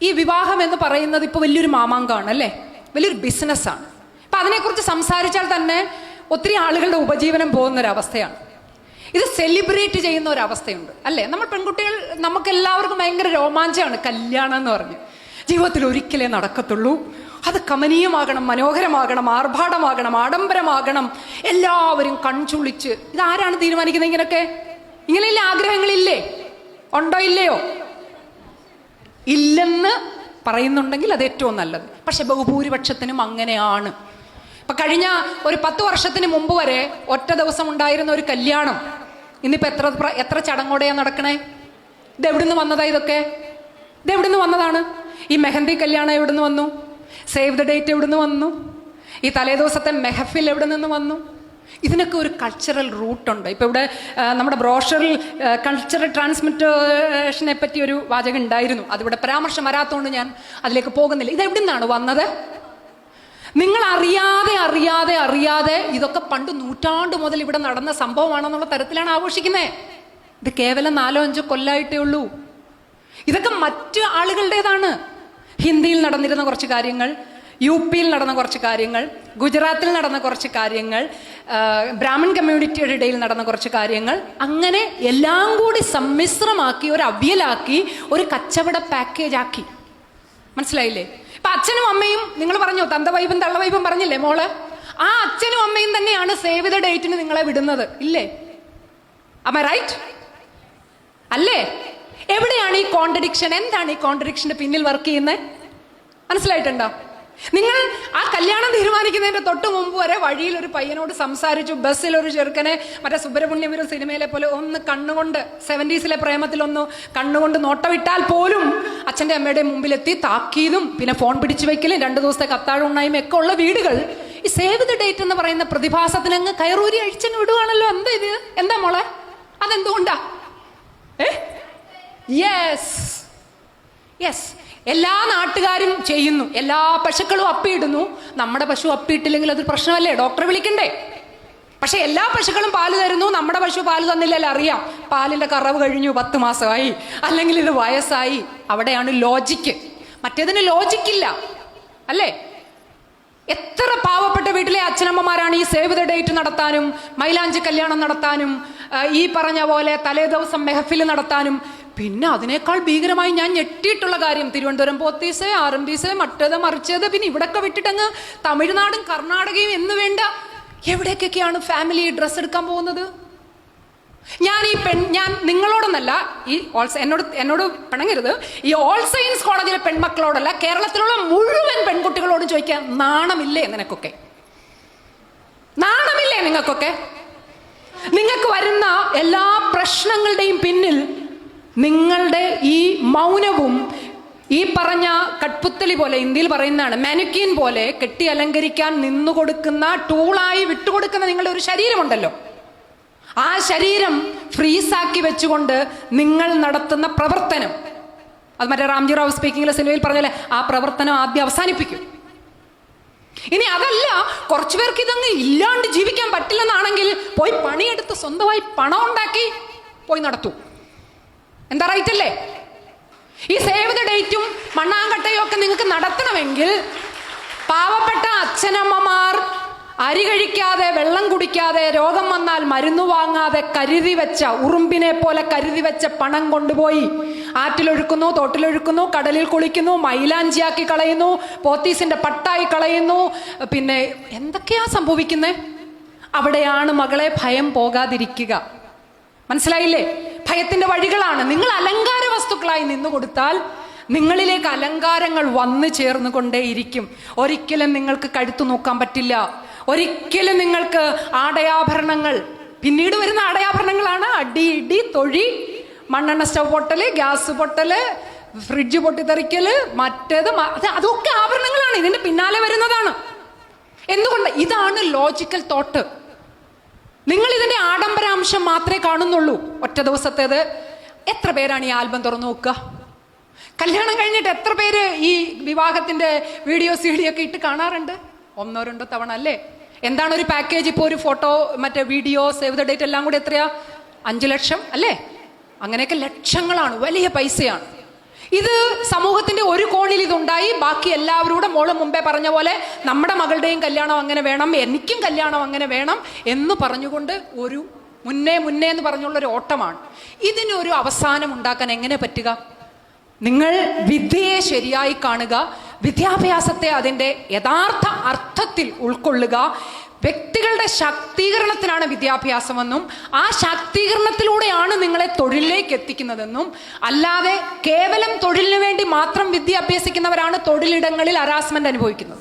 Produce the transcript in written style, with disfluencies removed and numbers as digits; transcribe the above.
ഈ വിവാഹം എന്ന് പറയുന്നത് ഇപ്പോൾ വലിയൊരു മാമാങ്കമാണ് അല്ലേ, വലിയൊരു ബിസിനസ്സാണ്. അപ്പം അതിനെക്കുറിച്ച് സംസാരിച്ചാൽ തന്നെ ഒത്തിരി ആളുകളുടെ ഉപജീവനം പോകുന്നൊരവസ്ഥയാണ്. ഇത് സെലിബ്രേറ്റ് ചെയ്യുന്ന ഒരവസ്ഥയുണ്ട് അല്ലേ. നമ്മൾ പെൺകുട്ടികൾ, നമുക്ക് എല്ലാവർക്കും ഭയങ്കര രോമാഞ്ചമാണ് കല്യാണം എന്ന് പറഞ്ഞ്. ജീവിതത്തിൽ ഒരിക്കലേ നടക്കത്തുള്ളൂ, അത് കമനീയമാകണം, മനോഹരമാകണം, ആർഭാടമാകണം, ആഡംബരമാകണം, എല്ലാവരും കൺചുളിച്ച്. ഇതാരാണ് തീരുമാനിക്കുന്നത് ഇങ്ങനെയൊക്കെ? ഇങ്ങനെയില്ല ആഗ്രഹങ്ങളില്ലേ? ഉണ്ടോ ഇല്ലയോ? ഇല്ലെന്ന് പറയുന്നുണ്ടെങ്കിൽ അത് ഏറ്റവും നല്ലത്. പക്ഷെ ബഹുഭൂരിപക്ഷത്തിനും അങ്ങനെയാണ്. ഇപ്പൊ കഴിഞ്ഞ ഒരു 10 വർഷത്തിന് മുമ്പ് വരെ ഒറ്റ ദിവസം ഉണ്ടായിരുന്ന ഒരു കല്യാണം ഇന്നിപ്പോ എത്ര ചടങ്ങോടെയാ നടക്കണേ? ഇത് എവിടുന്ന് വന്നതാ ഇതൊക്കെ? ഇത് എവിടുന്ന് വന്നതാണ്? ഈ മെഹന്തി കല്യാണം എവിടുന്ന് വന്നു? സേവ് ദ ഡേറ്റ് എവിടുന്ന് വന്നു? ഈ തലേദിവസത്തെ മെഹഫിൽ എവിടെ നിന്ന് വന്നു? ഇതിനൊക്കെ ഒരു കൾച്ചറൽ റൂട്ടുണ്ട്. ഇപ്പൊ ഇവിടെ നമ്മുടെ ബ്രോഷറിൽ കൾച്ചറൽ ട്രാൻസ്മിറ്റേഷനെ പറ്റി ഒരു വാചകം ഉണ്ടായിരുന്നു. അതിവിടെ പരാമർശം വരാത്തതുകൊണ്ട് ഞാൻ അതിലേക്ക് പോകുന്നില്ല. ഇത് എവിടെ നിന്നാണ് വന്നത്? നിങ്ങൾ അറിയാതെ ഇതൊക്കെ പണ്ട് നൂറ്റാണ്ട് മുതൽ ഇവിടെ നടന്ന സംഭവമാണെന്നുള്ള തരത്തിലാണ് ആഘോഷിക്കുന്നത്. ഇത് കേവലം 4-5 കൊല്ലമായിട്ടേ ഉള്ളൂ. ഇതൊക്കെ മറ്റ് ആളുകളുടേതാണ്. ഹിന്ദിയിൽ നടന്നിരുന്ന കുറച്ച് കാര്യങ്ങൾ, UP-യിൽ നടന്ന കുറച്ച് കാര്യങ്ങൾ, ഗുജറാത്തിൽ നടന്ന കുറച്ച് കാര്യങ്ങൾ, ബ്രാഹ്മൺ കമ്മ്യൂണിറ്റിയുടെ ഇടയിൽ നടന്ന കുറച്ച് കാര്യങ്ങൾ, അങ്ങനെ എല്ലാം കൂടി സമ്മിശ്രമാക്കി ഒരു അവിയലാക്കി ഒരു കച്ചവട പാക്കേജ് ആക്കി. മനസ്സിലായില്ലേ? ഇപ്പൊ അച്ഛനും അമ്മയും, നിങ്ങൾ പറഞ്ഞു തന്തവൈബും തള്ളവൈബും പറഞ്ഞില്ലേ മോള്, ആ അച്ഛനും അമ്മയും തന്നെയാണ് സേവ് ദ ഡേറ്റിന് നിങ്ങളെ വിടുന്നത്. ഇല്ലേ? am I right? അല്ലേ? എവിടെയാണ് ഈ കോൺട്രഡിക്ഷൻ? എന്താണ് ഈ കോൺട്രഡിക്ഷന്റെ പിന്നിൽ വർക്ക് ചെയ്യുന്നത്? മനസ്സിലായിട്ടുണ്ടോ? നിങ്ങൾ ആ കല്യാണം തീരുമാനിക്കുന്നതിന്റെ തൊട്ട് മുമ്പ് വരെ വഴിയിൽ ഒരു പയ്യനോട് സംസാരിച്ചു, ബസ്സിൽ ഒരു ചെറുക്കനെ മറ്റേ സുബ്രഹ്മണ്യപുരം സിനിമയിലെ പോലെ ഒന്ന് കണ്ണുകൊണ്ട് 70s പ്രേമത്തിലൊന്ന് കണ്ണുകൊണ്ട് നോട്ടമിട്ടാൽ പോലും അച്ഛൻ്റെ അമ്മയുടെ മുമ്പിലെത്തി താക്കീതും പിന്നെ ഫോൺ പിടിച്ചു വെക്കലും 2 ദിവസത്തെ കത്താഴം ഉണ്ണായും ഒക്കെ ഉള്ള വീടുകൾ ഈ സേവ് ദ ഡേറ്റ് എന്ന് പറയുന്ന പ്രതിഭാസത്തിന് അങ്ങ് കയറൂരി അഴിച്ചങ്ങ് വിടുവാണല്ലോ. എന്താ ഇത്? എന്താ മോളെ? അതെന്തുകൊണ്ടാ? യെസ്, എല്ലാ നാട്ടുകാരും ചെയ്യുന്നു, എല്ലാ പശുക്കളും അപ്പിയിടുന്നു. നമ്മുടെ പശു അപ്പിയിട്ടില്ലെങ്കിൽ അതൊരു പ്രശ്നമല്ലേ? ഡോക്ടറെ വിളിക്കണ്ടേ? പക്ഷെ എല്ലാ പശുക്കളും പാല് തരുന്നു, നമ്മുടെ പശു പാല് തന്നില്ലല്ലോ. അറിയാം, പാലിന്റെ കറവ് കഴിഞ്ഞു, 10 മാസമായി, അല്ലെങ്കിൽ ഇത് വയസ്സായി. അവിടെയാണ് ലോജിക്ക്. മറ്റേതിന് ലോജിക്കില്ല അല്ലേ? എത്ര പാവപ്പെട്ട വീട്ടിലെ അച്ഛനമ്മമാരാണ് ഈ സേവ് ദ ഡേറ്റ് നടത്താനും മൈലാഞ്ചി കല്യാണം നടത്താനും ഈ പറഞ്ഞ പോലെ തലേ ദിവസം മെഹഫിൽ നടത്താനും. പിന്നെ അതിനേക്കാൾ ഭീകരമായി ഞാൻ ഞെട്ടിയിട്ടുള്ള കാര്യം, തിരുവനന്തപുരം പോത്തീസ്, RMDs, മറ്റേത് മറിച്ചത്, പിന്നെ ഇവിടൊക്കെ വിട്ടിട്ടങ്ങ് തമിഴ്നാടും കർണാടകയും എന്ന് വേണ്ട എവിടേക്കൊക്കെയാണ് ഫാമിലി ഡ്രസ്സ് എടുക്കാൻ പോകുന്നത്. ഞാൻ നിങ്ങളോടൊന്നല്ല, ഈ എന്നോട് പിണങ്ങരുത്, ഈ ഓൾ സയൻസ് കോളേജിലെ പെൺമക്കളോടല്ല, കേരളത്തിലുള്ള മുഴുവൻ പെൺകുട്ടികളോടും ചോദിക്കാൻ നാണമില്ലേ നിനക്കൊക്കെ? നാണമില്ലേ നിങ്ങൾക്കൊക്കെ? നിങ്ങൾക്ക് വരുന്ന എല്ലാ പ്രശ്നങ്ങളുടെയും പിന്നിൽ നിങ്ങളുടെ ഈ മൗനവും ഈ പറഞ്ഞ കട്പുത്തലി പോലെ, ഇന്ത്യയിൽ പറയുന്നതാണ് മാനുക്വീൻ പോലെ കെട്ടി അലങ്കരിക്കാൻ നിന്നുകൊടുക്കുന്ന ടൂളായി വിട്ടുകൊടുക്കുന്ന നിങ്ങളുടെ ഒരു ശരീരമുണ്ടല്ലോ, ആ ശരീരം ഫ്രീസാക്കി വെച്ചുകൊണ്ട് നിങ്ങൾ നടത്തുന്ന പ്രവർത്തനം, അത് മറ്റേ റാംജി റാവു സ്പീക്കിംഗിലെ സിനിമയിൽ പറഞ്ഞാലേ ആ പ്രവർത്തനം ആദ്യം അവസാനിപ്പിക്കും. ഇനി അതല്ല, കുറച്ചു പേർക്ക് ഇതങ്ങ് ഇല്ലാണ്ട് ജീവിക്കാൻ പറ്റില്ലെന്നാണെങ്കിൽ പോയി പണിയെടുത്ത് സ്വന്തമായി പണം ഉണ്ടാക്കി പോയി നടത്തൂ. എന്താ റൈറ്റ് അല്ലേ? ഈ സേവ് ദ ഡേറ്റും മണ്ണാങ്കട്ടയും ഒക്കെ നിങ്ങൾക്ക് നടത്തണമെങ്കിൽ പാവപ്പെട്ട അച്ഛനമ്മമാർ അരി കഴിക്കാതെ, വെള്ളം കുടിക്കാതെ, രോഗം വന്നാൽ മരുന്ന് വാങ്ങാതെ കരുതി വെച്ച, ഉറുമ്പിനെ പോലെ കരുതി വെച്ച പണം കൊണ്ടുപോയി ആറ്റിലൊഴുക്കുന്നു, തോട്ടിലൊഴുക്കുന്നു, കടലിൽ കുളിക്കുന്നു, മൈലാഞ്ചിയാക്കി കളയുന്നു, പോത്തീസിന്റെ പട്ടായി കളയുന്നു. പിന്നെ എന്തൊക്കെയാ സംഭവിക്കുന്നത്? അവിടെയാണ് മകളെ ഭയം പോകാതിരിക്കുക. മനസ്സിലായില്ലേ? ഭയത്തിന്റെ വഴികളാണ്. നിങ്ങൾ അലങ്കാര വസ്തുക്കളായി നിന്നു കൊടുത്താൽ നിങ്ങളിലേക്ക് അലങ്കാരങ്ങൾ വന്നു ചേർന്ന് കൊണ്ടേയിരിക്കും. ഒരിക്കലും നിങ്ങൾക്ക് കഴുത്തു നോക്കാൻ പറ്റില്ല. ഒരിക്കലും നിങ്ങൾക്ക് ആടയാഭരണങ്ങൾ, പിന്നീട് വരുന്ന ആടയാഭരണങ്ങളാണ് അടി, ഇടി, തൊഴി, മണ്ണെണ്ണ സ്റ്റവ് പൊട്ടല്, ഗ്യാസ് പൊട്ടല്, ഫ്രിഡ്ജ് പൊട്ടിത്തെറിക്കല്, മറ്റേത് അതൊക്കെ ആഭരണങ്ങളാണ്. ഇതിന്റെ പിന്നാലെ വരുന്നതാണ്. എന്തുകൊണ്ട്? ഇതാണ് ലോജിക്കൽ തോട്ട്. നിങ്ങൾ ഇതിന്റെ ആഡംബരാംശം മാത്രമേ കാണുന്നുള്ളൂ. ഒറ്റ ദിവസത്തേത്. എത്ര പേരാണ് ഈ ആൽബം തുറന്നു നോക്കുക? കല്യാണം കഴിഞ്ഞിട്ട് എത്ര പേര് ഈ വിവാഹത്തിന്റെ വീഡിയോ CD ഒക്കെ ഇട്ട് കാണാറുണ്ട്? 1-2 തവണ അല്ലേ? എന്താണ് ഒരു പാക്കേജ്? ഇപ്പോൾ ഒരു ഫോട്ടോ, മറ്റേ വീഡിയോ, സേവ് ദ ഡേറ്റ് എല്ലാം കൂടി എത്രയാ? 5 ലക്ഷം അല്ലേ? അങ്ങനെയൊക്കെ ലക്ഷങ്ങളാണ്, വലിയ പൈസയാണ്. ഇത് സമൂഹത്തിന്റെ 1 ഉണ്ടായി. ബാക്കി എല്ലാവരോടും മോള് മുമ്പേ പറഞ്ഞ പോലെ നമ്മുടെ മകളുടെയും കല്യാണം അങ്ങനെ വേണം, എനിക്കും കല്യാണം അങ്ങനെ വേണം എന്ന് പറഞ്ഞുകൊണ്ട് ഒരു മുന്നേ എന്ന് പറഞ്ഞുള്ളൊരു ഓട്ടമാണ്. ഇതിനൊരു അവസാനം ഉണ്ടാക്കാൻ എങ്ങനെ പറ്റുക? നിങ്ങൾ വിദ്യയെ ശരിയായി കാണുക, വിദ്യാഭ്യാസത്തെ അതിൻ്റെ യഥാർത്ഥ അർത്ഥത്തിൽ ഉൾക്കൊള്ളുക. വ്യക്തികളുടെ ശാക്തീകരണത്തിനാണ് വിദ്യാഭ്യാസമെന്നും ആ ശാക്തീകരണത്തിലൂടെയാണ് നിങ്ങളെ തൊഴിലിലേക്ക് എത്തിക്കുന്നതെന്നും, അല്ലാതെ കേവലം തൊഴിലിനു വേണ്ടി മാത്രം വിദ്യ അഭ്യസിക്കുന്നവരാണ് തൊഴിലിടങ്ങളിൽ ഹരാസ്മെന്റ് അനുഭവിക്കുന്നത്.